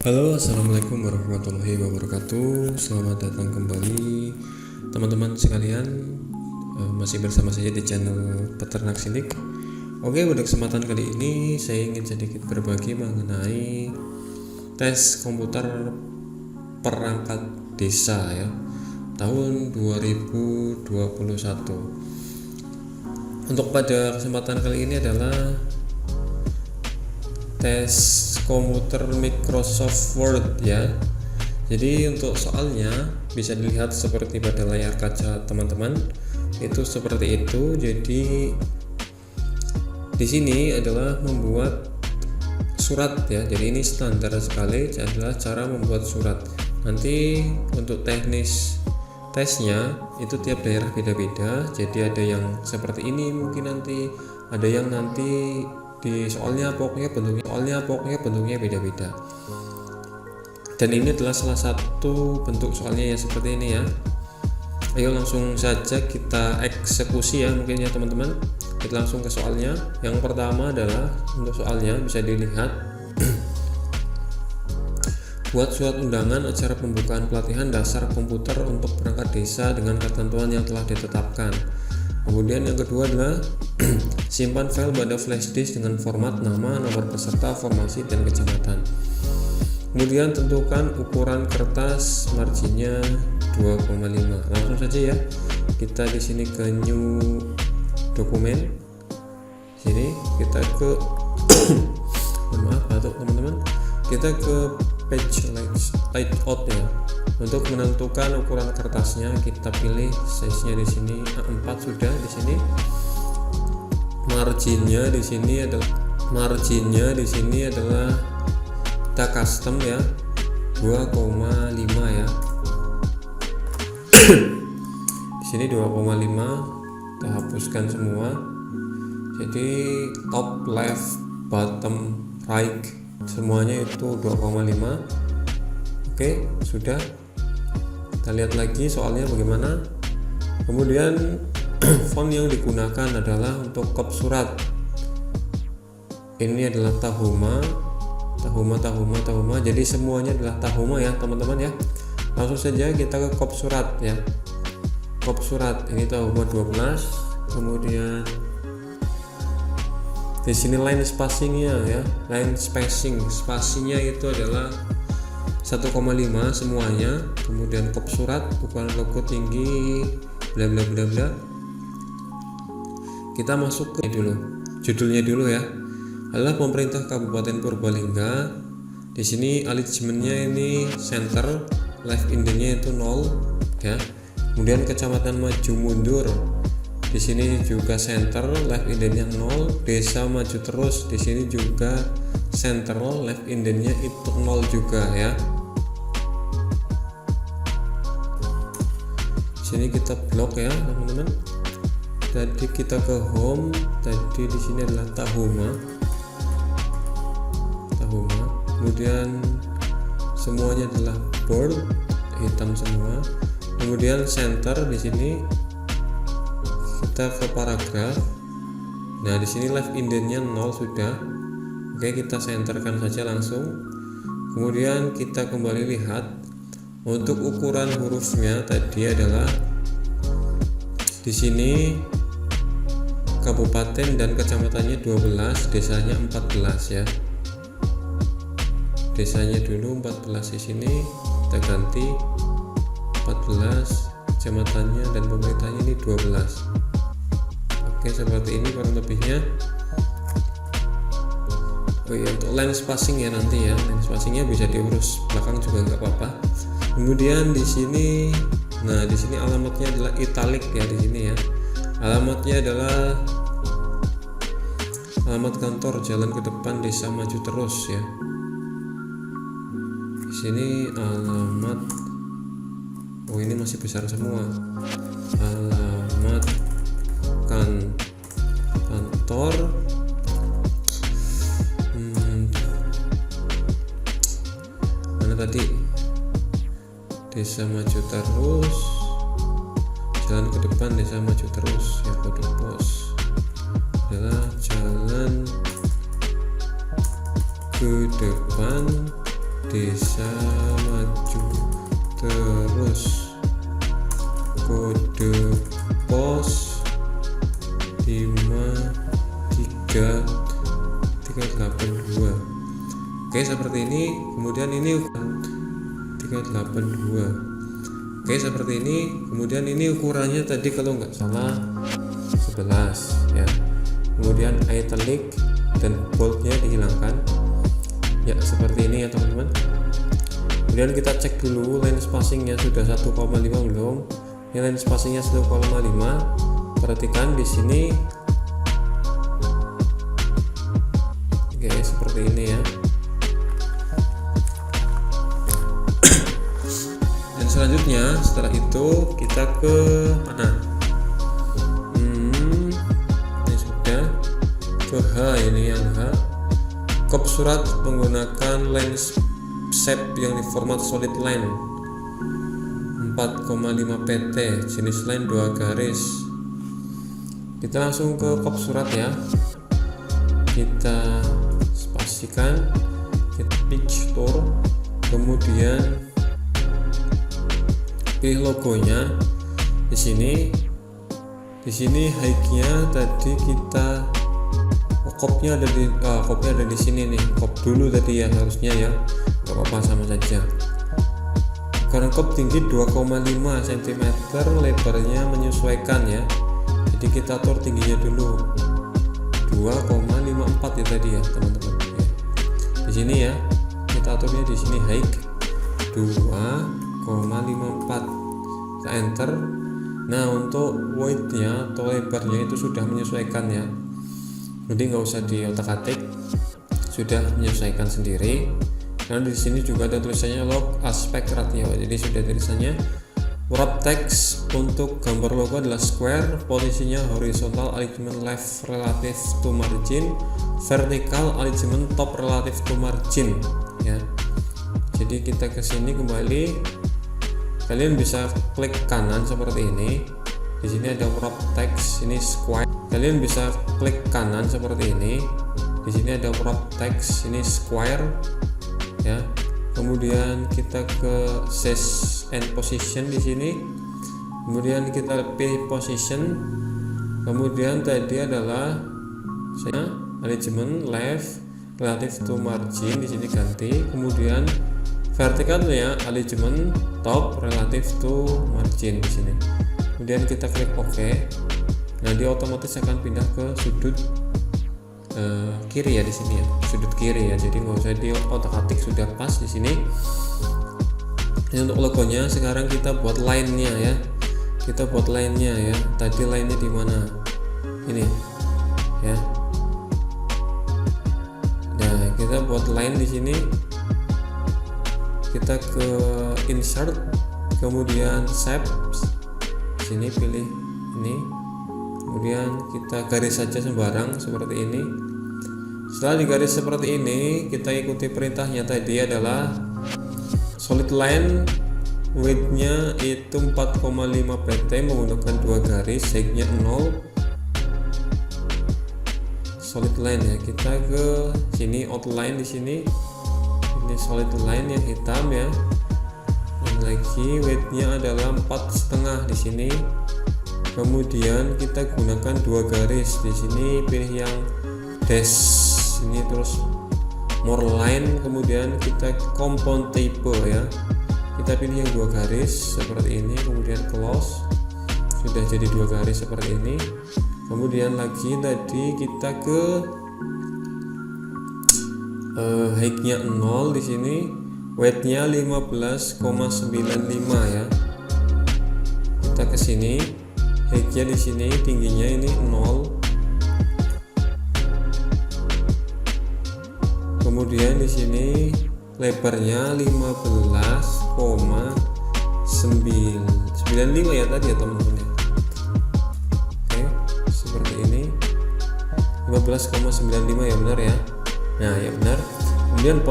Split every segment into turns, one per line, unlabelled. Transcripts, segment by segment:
Halo, assalamualaikum warahmatullahi wabarakatuh. Selamat datang kembali teman-teman sekalian. Masih bersama saya di channel Peternak Sidik. Oke, pada kesempatan kali ini saya ingin sedikit berbagi mengenai tes komputer perangkat desa ya tahun 2021. Untuk pada kesempatan kali ini adalah tes komputer Microsoft Word ya. Jadi untuk soalnya bisa dilihat seperti pada layar kaca teman-teman, itu seperti itu. Jadi di sini adalah membuat surat ya. Jadi ini standar sekali adalah cara membuat surat. Nanti untuk teknis tesnya itu tiap daerah beda-beda. Jadi ada yang seperti ini mungkin nanti, ada yang nanti di soalnya pokoknya bentuknya beda-beda. Dan ini adalah salah satu bentuk soalnya ya seperti ini ya. Ayo langsung saja kita eksekusi ya mungkin ya teman-teman. Kita langsung ke soalnya. Yang pertama adalah untuk soalnya bisa dilihat buat surat undangan acara pembukaan pelatihan dasar komputer untuk perangkat desa dengan ketentuan yang telah ditetapkan. Kemudian yang kedua adalah simpan file pada flash disk dengan format nama, nomor peserta, formasi, dan kecamatan. Kemudian tentukan ukuran kertas, marginnya 2,5. Langsung saja ya. Kita di sini ke new dokumen. Sini kita ke maaf batuk teman-teman. Kita ke page layout ya. Untuk menentukan ukuran kertasnya kita pilih size-nya di sini A4 sudah di sini. Marginnya di sini adalah kita custom ya 2,5 ya. Di sini 2,5 kita hapuskan semua. Jadi top left bottom right semuanya itu 2,5. Oke, sudah. Kita lihat lagi soalnya bagaimana. Kemudian font yang digunakan adalah untuk kop surat. Ini adalah Tahoma. Jadi semuanya adalah Tahoma ya teman-teman ya. Langsung saja kita ke kop surat ya. Kop surat ini Tahoma 12. Kemudian di sini line spacingnya ya. Line spacingnya itu adalah 1,5 semuanya. Kemudian kop surat, ukuran logo tinggi, bla bla bla bla. Kita masuk ke judulnya dulu ya. Adalah pemerintah Kabupaten Purbalingga. Di sini alignmentnya ini center, left indenya itu 0 ya. Kemudian kecamatan maju mundur. Di sini juga center, left indenya 0. Desa maju terus. Di sini juga center, left indenya itu 0 juga ya. Sini kita blok ya teman-teman. Tadi kita ke home, tadi di sini adalah Tahoma. Kemudian semuanya adalah bold, hitam semua. Kemudian center di sini kita ke paragraf. Nah di sini left indentnya 0 sudah. Oke, kita centerkan saja langsung. Kemudian kita kembali lihat. Untuk ukuran hurufnya tadi adalah di sini kabupaten dan kecamatannya 12, desanya 14 ya. Desanya dulu 14 di sini kita ganti 14, kecamatannya dan pemerintahnya ini 12. Oke, seperti ini kurang lebihnya. Oh iya, untuk line spacing ya nanti ya. Line spacingnya bisa diurus belakang juga nggak apa-apa. Kemudian di sini, nah di sini alamatnya adalah italic ya di sini ya. Alamatnya adalah alamat kantor Jalan ke Depan Desa Maju Terus ya. Di sini alamat, oh ini masih besar semua. Alamat kantor mana tadi? Desa Maju Terus, Jalan ke Depan Desa Maju Terus ya. Kode pos adalah Jalan ke Depan desa maju terus, kode pos 53382. Oke, seperti ini. Kemudian ini 382. Oke, seperti ini. Kemudian ini ukurannya tadi kalau nggak salah 11 ya. Kemudian italic dan boldnya dihilangkan ya, seperti ini ya teman-teman. Kemudian kita cek dulu line spacingnya sudah 1,5 belum. Ini line spacingnya 1,5. Perhatikan di sini. Oke, seperti ini ya. Dan selanjutnya setelah itu kita ke mana? Ini sudah ke H, ini yang H. Kop surat menggunakan line shape yang di format solid line 4,5 pt, jenis line 2 garis. Kita langsung ke kop surat ya. Kita spasikan, kita picture, kemudian pilih logonya di sini. Di sini height-nya tadi kita kopnya ada di sini nih. Kop dulu tadi ya harusnya ya, nggak apa-apa, sama saja. Karena kop tinggi 2,5 cm, lebarnya menyesuaikan ya. Jadi kita atur tingginya dulu 2,54 ya tadi ya teman-teman. Di sini ya kita aturnya di sini height 2,54. Kita enter. Nah, untuk width-nya atau lebarnya itu sudah menyesuaikan ya. Jadi nggak usah diotak-atik, sudah menyesuaikan sendiri. Karena di sini juga ada tulisannya log aspect ratio. Jadi sudah tulisannya wrap text untuk gambar logo adalah square, posisinya horizontal alignment left relative to margin, vertical alignment top relative to margin ya. Jadi kita ke sini kembali, kalian bisa klik kanan seperti ini. Di sini ada wrap text, ini square. Kalian bisa klik kanan seperti ini. Di sini ada wrap text, ini square ya. Kemudian kita ke size and position di sini. Kemudian kita pilih position. Kemudian tadi adalah alignment left relative to margin, di sini ganti. Kemudian verticalnya alignment top relative to margin di sini. Kemudian kita klik OK. Nah, dia otomatis akan pindah ke sudut kiri ya di sini ya, sudut kiri ya. Jadi nggak usah di otak-atik, sudah pas di sini. Ini untuk logonya. Sekarang kita buat line-nya ya. Kita buat line-nya ya. Tadi line-nya di mana? Ini ya. Nah, kita buat line di sini. Kita ke insert, kemudian shape. Sini pilih ini. Kemudian kita garis saja sembarang seperti ini. Setelah digaris seperti ini, kita ikuti perintahnya tadi adalah solid line width-nya itu 4,5 pt menggunakan 2 garis, height-nya 0. Solid line ya. Kita ke sini outline di sini. Ini solid line yang hitam ya. Dan lagi width-nya adalah 4,5 di sini. Kemudian kita gunakan 2 garis di sini, pilih yang dash ini, terus more line, kemudian kita compound type ya. Kita pilih yang 2 garis seperti ini, kemudian close. Sudah jadi 2 garis seperti ini. Kemudian lagi tadi kita ke height-nya 0 di sini, width-nya 15,95 ya. Kita ke sini. Height-nya di sini, tingginya ini 0. Kemudian di sini lebarnya 15,95 ya tadi ya teman-teman ya. Oke, seperti ini. 15,95 ya, benar ya. Nah, ya benar. Kemudian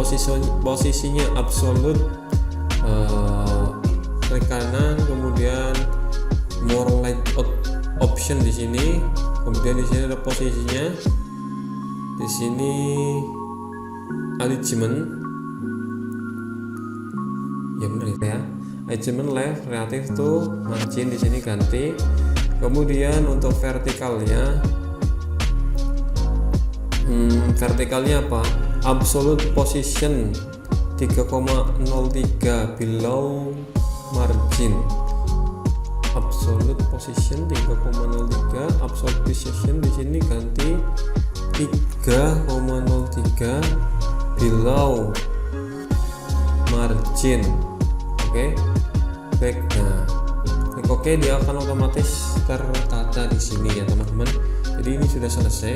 posisinya absolute, klik kanan, kemudian more light option di sini. Kemudian di sini ada posisinya. Di sini alignment ya benar ya, adjustment left relative to margin di sini ganti. Kemudian untuk vertikalnya apa, absolute position 3,03 below margin, absolute position 3,03, absolute position di sini ganti 3,03 below margin. Oke. Baik. Nah, oke, dia akan otomatis tertata di sini ya teman-teman. Jadi ini sudah selesai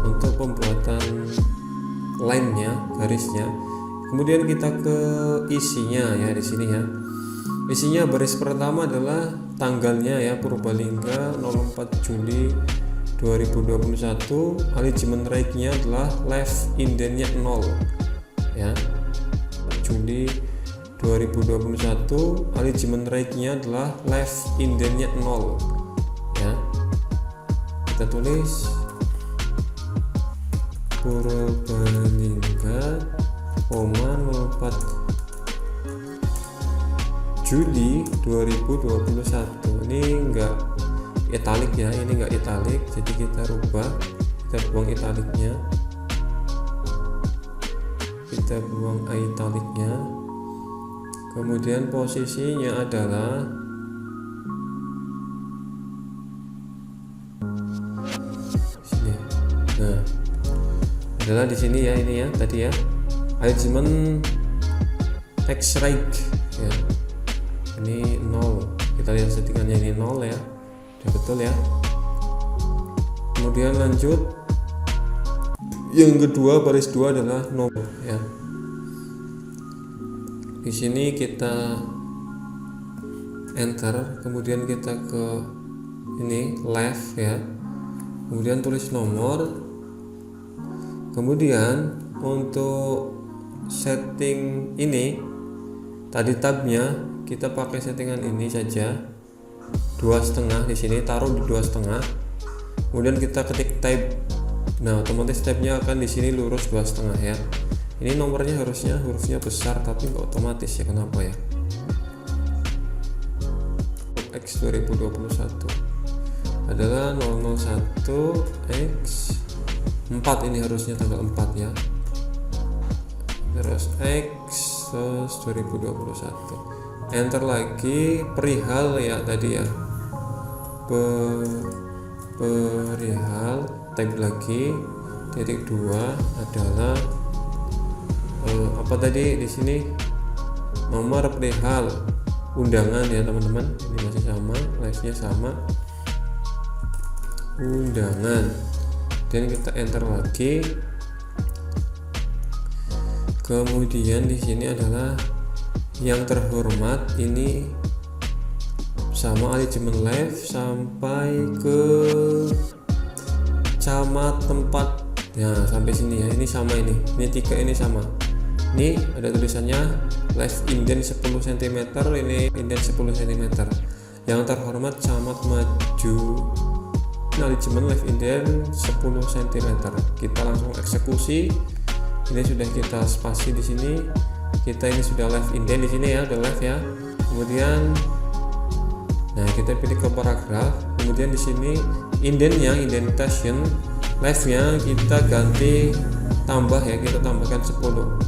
untuk pembuatan line-nya, garisnya. Kemudian kita ke isinya ya di sini ya. Isinya baris pertama adalah tanggalnya ya, Purbalingga 04 Juli 2021. Alignment right-nya adalah left indent-nya 0 ya. Juli 2021, alignment right-nya adalah left indent-nya 0 ya. Kita tulis Purbalingga, 04 Juli 2021. Ini enggak italik ya, ini enggak italik, jadi kita rubah, kita buang italiknya, kita buang italiknya. Kemudian posisinya adalah sini. Nah, adalah di sini ya, ini ya tadi ya, alignment X right ya, ini 0, kita lihat settingannya ini 0 ya, udah betul ya. Kemudian lanjut, yang kedua baris 2 adalah 0 ya. Di sini kita enter, kemudian kita ke ini left ya, kemudian tulis nomor. Kemudian untuk setting ini tadi tabnya kita pakai settingan ini saja, 2,5 di sini, taruh di 2,5. Kemudian kita ketik type. Nah, otomatis tabnya akan di sini lurus 2,5 ya. Ini nomornya harusnya hurufnya besar, tapi nggak otomatis ya, kenapa ya? X 2021 adalah 001 X 4, ini harusnya tanggal 4 ya. Terus X 2021, enter lagi, perihal ya tadi ya, perihal, type lagi, titik 2 adalah apa tadi di sini, nomor perihal undangan ya teman-teman. Ini masih sama, live-nya sama, undangan. Dan kita enter lagi. Kemudian di sini adalah yang terhormat, ini sama alignment left sampai ke camat tempat ya, sampai sini ya. Ini sama, ini 3 ini sama. Ini ada tulisannya left indent 10 cm, ini indent 10 cm. Yang terhormat camat maju, alignment left indent 10 cm. Kita langsung eksekusi. Ini sudah kita spasi di sini. Kita ini sudah left indent di sini ya, udah left ya. Kemudian nah, kita pilih ke paragraf. Kemudian di sini indentnya, indentation left-nya kita ganti tambah ya, kita tambahkan 10.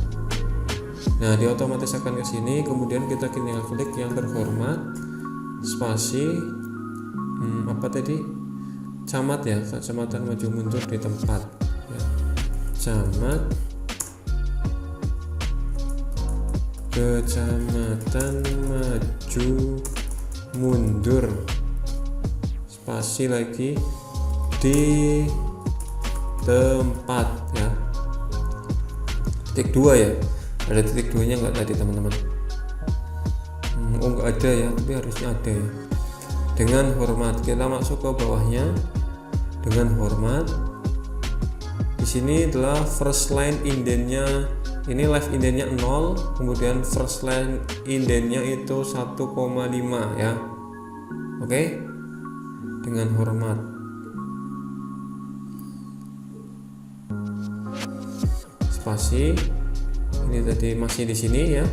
Nah, dia otomatis akan ke sini. Kemudian kita tinggal klik yang terhormat, spasi apa tadi, camat ya, kecamatan maju mundur di tempat ya. Camat, kecamatan maju mundur, spasi lagi di tempat ya. Titik 2 ya, ada titik 2 nya enggak tadi teman-teman? Oh enggak ada ya, tapi harusnya ada ya. Dengan hormat, kita masuk ke bawahnya. Dengan hormat, di sini adalah first line indentnya, ini left indentnya 0, kemudian first line indentnya itu 1,5 ya. Oke, dengan hormat. Spasi, ini tadi masih di sini ya.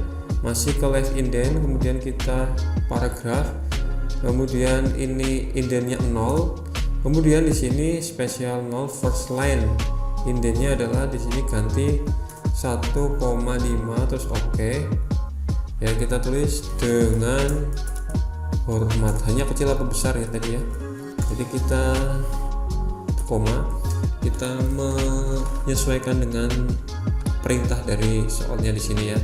masih ke left indent, kemudian kita paragraf, kemudian ini indentnya 0, kemudian di sini spesial 0 first line, indentnya adalah di sini ganti 1,5 terus oke. Ya, kita tulis dengan hormat, hanya kecil atau besar ya tadi ya. Jadi kita koma, kita menyesuaikan dengan perintah dari soalnya di sini ya.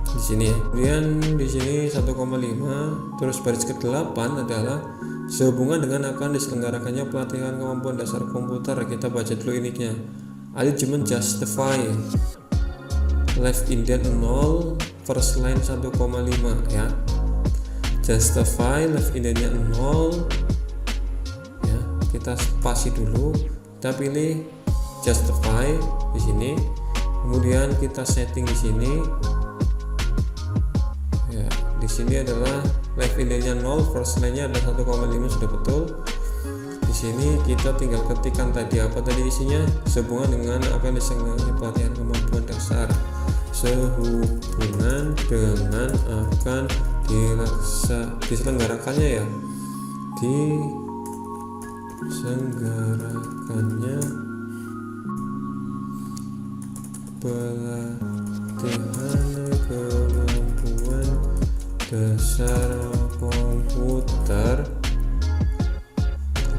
Di sini ya. Kemudian di sini 1,5 terus baris ke-8 adalah sehubungan dengan akan diselenggarakannya pelatihan kemampuan dasar komputer. Kita baca dulu ininya. Arrangement justify left indent 0 first line 1,5 ya. Justify left indentnya 0 ya, kita spasi dulu, kita pilih justify di sini, kemudian kita setting di sini ya. Di sini adalah left indentnya 0 first line nya ada 1,5 sudah betul. Di sini kita tinggal ketikkan tadi apa tadi isinya, sehubungan dengan akan diselenggarakannya pelatihan kemampuan dasar, sehubungan dengan akan diselenggarakannya ya, diselenggarakannya pelatihan kemampuan dasar komputer.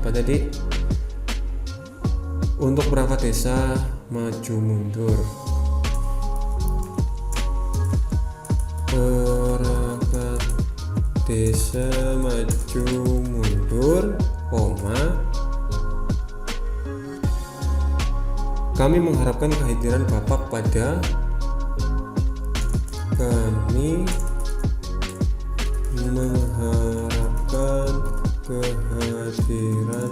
Apa tadi? Untuk perangkat desa maju mundur. Perangkat desa maju mundur, koma. Kami mengharapkan kehadiran Bapak pada kehadiran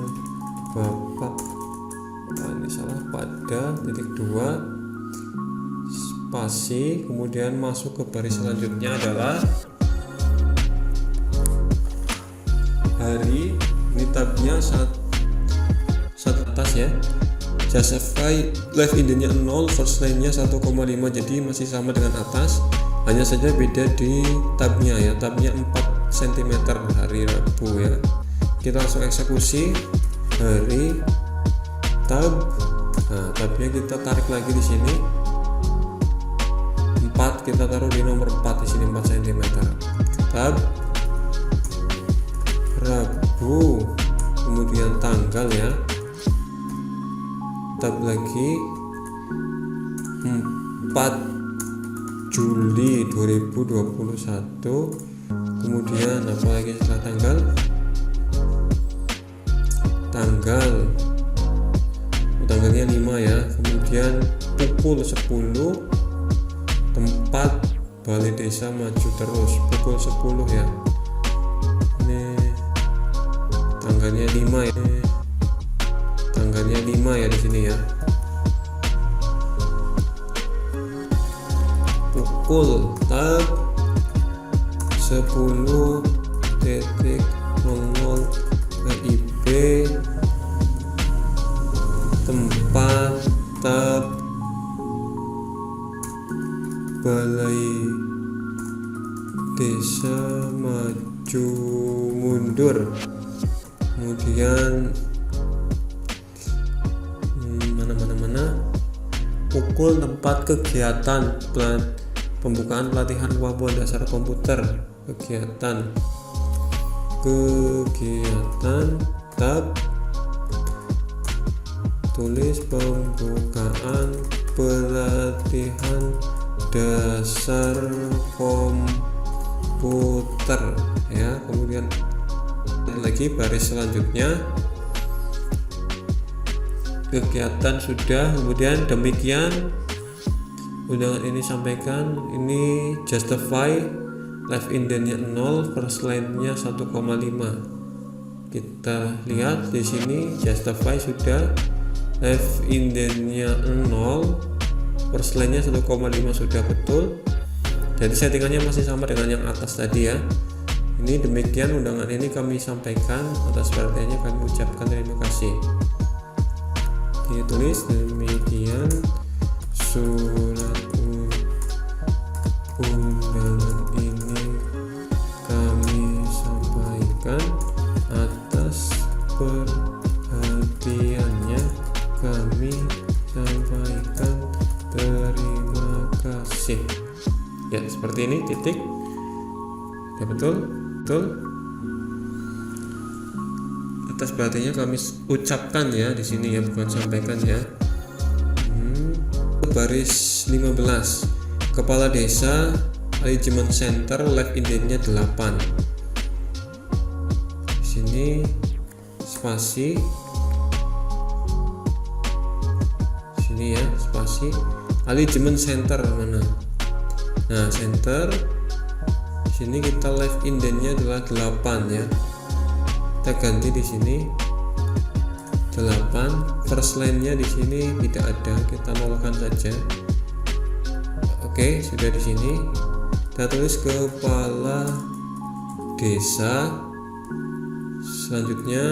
Bapak. Ini salah, pada titik 2 spasi, kemudian masuk ke baris selanjutnya adalah hari. Ini tabnya satu atas ya. Justify left indentnya 0 first line nya 1,5, jadi masih sama dengan atas, hanya saja beda di tabnya ya. Tabnya 4 cm hari Rabu ya. Kita langsung eksekusi hari tab. Nah, tabnya kita tarik lagi di sini 4, kita taruh di nomor 4 di sini 4 cm. Tab Rabu, kemudian tanggal ya. Tab lagi 4 Juli 2021. Kemudian apa lagi setelah tanggalnya 5 ya. Kemudian pukul 10 tempat balai desa maju terus, pukul 10 ya. Ini tanggalnya 5 ya. Tanggalnya 5 ya di sini ya. Pukul tab 10.00 WIB tempat tab balai desa maju mundur. Kemudian pukul tempat kegiatan pembukaan pelatihan kemampuan dasar komputer. Kegiatan tab tulis pembukaan pelatihan dasar komputer ya. Kemudian lagi baris selanjutnya kegiatan sudah. Kemudian demikian undangan ini sampaikan. Ini justify left indentnya 0 first line nya 1,5. Kita lihat di sini justify sudah, left indentnya 0 first line nya 1,5 sudah betul. Jadi settingannya masih sama dengan yang atas tadi ya. Ini demikian undangan ini kami sampaikan. Atas perhatiannya kami ucapkan terima kasih. Ditulis demikian surat kasih. Ya, seperti ini titik. Ya, betul. Atas batiknya kami ucapkan ya di sini ya, bukan sampaikan ya. Baris 15. Kepala Desa Management Center, live indentnya 8. Di sini spasi. Sini ya, spasi. Management Center mana? Nah, center. Sini kita live indentnya adalah 8 ya. Kita ganti di sini 8. First line-nya di sini tidak ada, kita nolkan saja. Oke, sudah di sini. Kita tulis Kepala Desa. Selanjutnya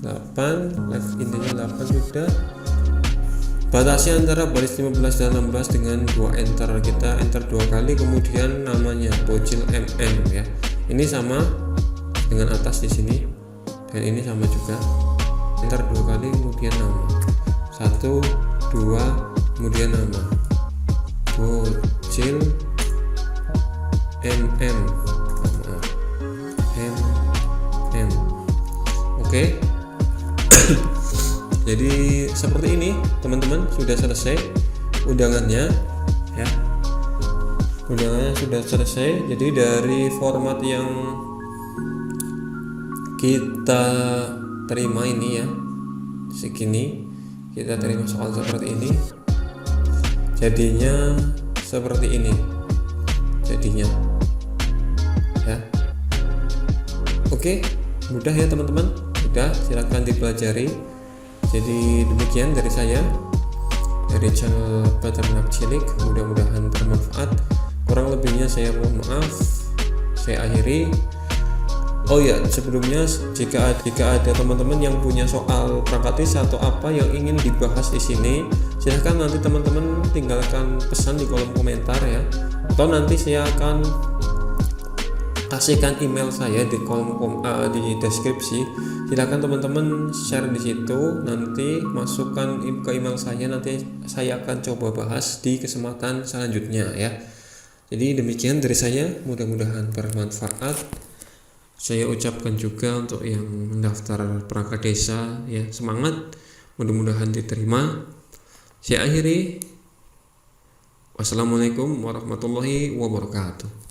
8, live indentnya 8 sudah. Batasi antara baris 15 dan 16 dengan 2 enter. Kita enter 2 kali, kemudian namanya Bocil MM ya. Ini sama dengan atas di sini, dan ini sama juga. Enter 2 kali, kemudian nama. 1, 2, kemudian nama. Bocil MM. MM. Oke. Jadi seperti ini teman-teman, sudah selesai undangannya ya. Undangannya sudah selesai. Jadi dari format yang kita terima ini ya, segini kita terima soal seperti ini, jadinya seperti ini jadinya ya. Oke, mudah ya teman-teman, mudah, silakan dipelajari. Jadi demikian dari saya, dari channel Peternak Cilik. Mudah-mudahan bermanfaat. Kurang lebihnya saya mohon maaf. Saya akhiri. Oh ya, sebelumnya jika ada teman-teman yang punya soal perangkat desa atau apa yang ingin dibahas di sini, silahkan nanti teman-teman tinggalkan pesan di kolom komentar ya. Atau nanti saya akan kasihkan email saya di di deskripsi. Silakan teman-teman share di situ, nanti masukkan ke email saya, nanti saya akan coba bahas di kesempatan selanjutnya ya. Jadi demikian dari saya, mudah-mudahan bermanfaat. Saya ucapkan juga untuk yang mendaftar perangkat desa ya, semangat, mudah-mudahan diterima. Saya akhiri. Wassalamualaikum warahmatullahi wabarakatuh.